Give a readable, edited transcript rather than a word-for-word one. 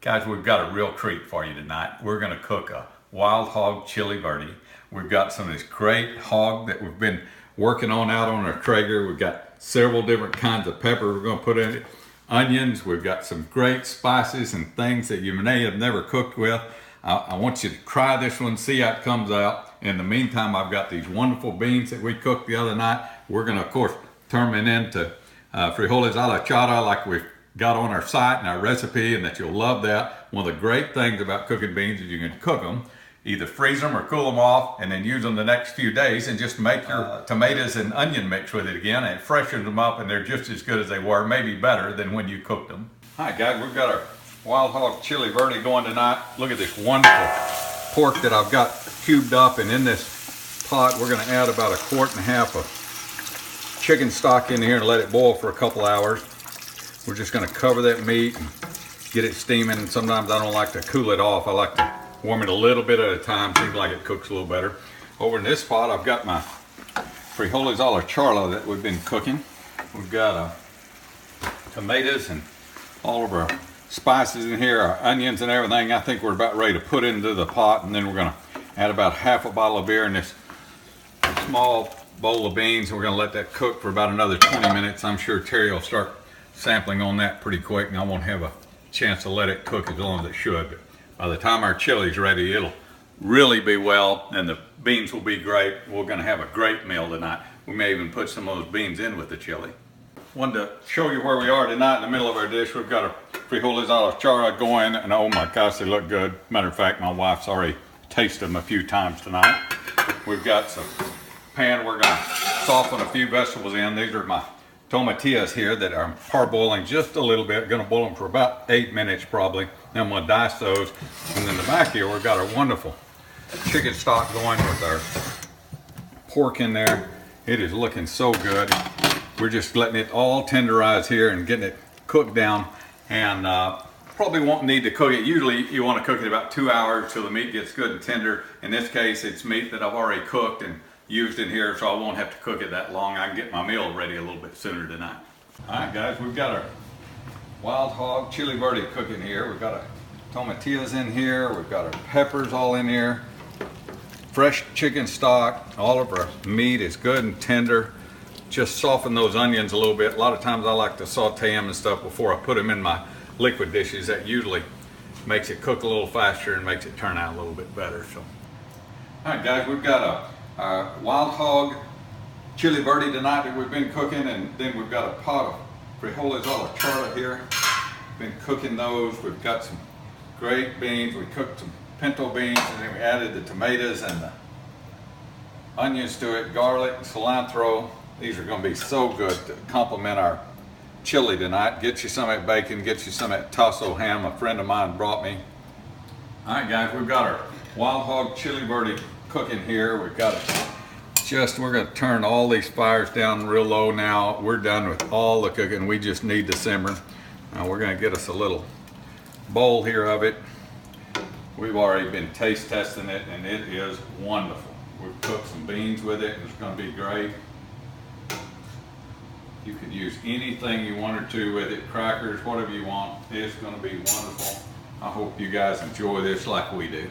Guys, we've got a real treat for you tonight. We're gonna cook a wild hog chili verde. We've got some of this great hog that we've been working on out on our Traeger. We've got several different kinds of pepper we're gonna put in it. Onions, we've got some great spices and things that you may have never cooked with. I want you to try this one, see how it comes out. In the meantime, I've got these wonderful beans that we cooked the other night. We're gonna, of course, turn them into frijoles a la chara like we've got on our site and our recipe, and that you'll love that. One of the great things about cooking beans is you can cook them, either freeze them or cool them off, and then use them the next few days and just make your tomatoes and onion mix with it again, and it freshens them up, and they're just as good as they were, maybe better than when you cooked them. All right, guys, we've got our wild hog chili verde going tonight. Look at this wonderful pork that I've got cubed up, and in this pot we're going to add about 1.5 quarts of chicken stock in here and let it boil for a couple hours. We're just going to cover that meat and get it steaming. And sometimes I don't like to cool it off. I like to warm it a little bit at a time. Seems like it cooks a little better. Over in this pot, I've got my frijoles a la chara that we've been cooking. We've got tomatoes and all of our spices in here, our onions and everything. I think we're about ready to put into the pot, and then we're going to add about half a bottle of beer in this small bowl of beans. We're going to let that cook for about another 20 minutes. I'm sure Terry will start sampling on that pretty quick, and I won't have a chance to let it cook as long as it should. But by the time our chili's ready, it'll really be well, and the beans will be great. We're going to have a great meal tonight. We may even put some of those beans in with the chili. Wanted to show you where we are tonight in the middle of our dish. We've got our frijoles a la chara going, and oh my gosh, they look good. Matter of fact, my wife's already tasted them a few times tonight. We've got some pan we're going to soften a few vegetables in. These are my tomatillas here that are parboiling just a little bit. Going to boil them for about 8 minutes probably. Then I'm going to dice those. And then the back here, we've got our wonderful chicken stock going with our pork in there. It is looking so good. We're just letting it all tenderize here and getting it cooked down. And probably won't need to cook it. Usually you want to cook it about 2 hours till the meat gets good and tender. In this case, it's meat that I've already cooked and used in here, so I won't have to cook it that long. I can get my meal ready a little bit sooner tonight. All right, guys, we've got our wild hog chili verde cooking here. We've got our tomatillas in here. We've got our peppers all in here. Fresh chicken stock. All of our meat is good and tender. Just soften those onions a little bit. A lot of times I like to saute them and stuff before I put them in my liquid dishes. That usually makes it cook a little faster and makes it turn out a little bit better. So, all right, guys, we've got a wild hog chili verde tonight that we've been cooking, and then we've got a pot of frijoles a la chara here. Been cooking those. We've got some great beans. We cooked some pinto beans, and then we added the tomatoes and the onions to it, garlic, cilantro. These are going to be so good to complement our chili tonight. Get you some of that bacon, get you some of that tasso ham a friend of mine brought me. All right, guys, we've got our wild hog chili verde cooking here. We've got it we're going to turn all these fires down real low now. We're done with all the cooking. We just need to simmer. Now we're going to get us a little bowl here of it. We've already been taste testing it, and it is wonderful. We've cooked some beans with it, and it's going to be great. You could use anything you wanted to with it, crackers, whatever you want. It's going to be wonderful. I hope you guys enjoy this like we do.